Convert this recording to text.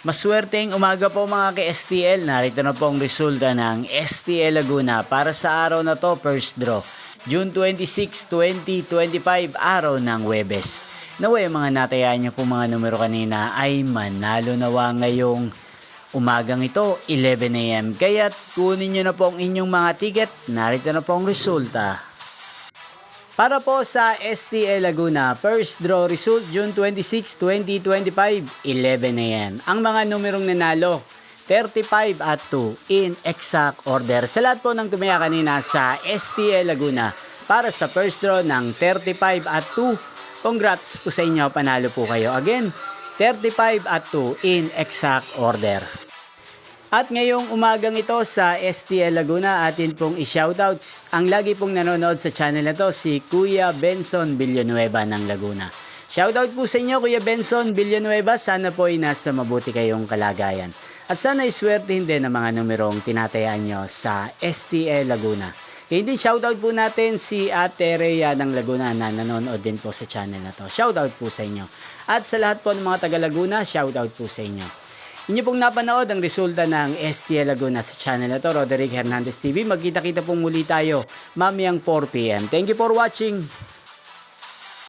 Maswerteng umaga po mga ka-STL. Narito na po ang resulta ng STL Laguna para sa araw na to, first draw. June 26, 2025, araw ng Huwebes. Naway mga natayaan niyo po mga numero kanina ay manalo nawa ngayong umagang ito, 11 AM. Kaya't kunin niyo na po ang inyong mga ticket. Narito na po ang resulta. Para po sa STL Laguna, first draw result June 26, 2025, 11 AM. Ang mga numerong nanalo, 35 at 2 in exact order. Sa lahat po ng tumaya kanina sa STL Laguna para sa first draw ng 35 at 2, congrats po sa inyo, panalo po kayo. Again, 35 at 2 in exact order. At ngayong umagang ito sa STL Laguna, atin pong i-shoutouts ang lagi pong nanonood sa channel na to, si Kuya Benson Villanueva ng Laguna. Shoutout po sa inyo Kuya Benson Villanueva, sana po ay nasa mabuti kayong kalagayan. At sana iswertihin din ang mga numerong tinatayaan nyo sa STL Laguna. Hindi shoutout po natin si Ate Rhea ng Laguna na nanonood din po sa channel na to. Shoutout po sa inyo. At sa lahat po ng mga taga Laguna, shoutout po sa inyo. Inyo pong napanood ang resulta ng STL Laguna sa channel na to, Roderick Hernandez TV. Magkita-kita pong muli tayo mamayang 4 PM. Thank you for watching.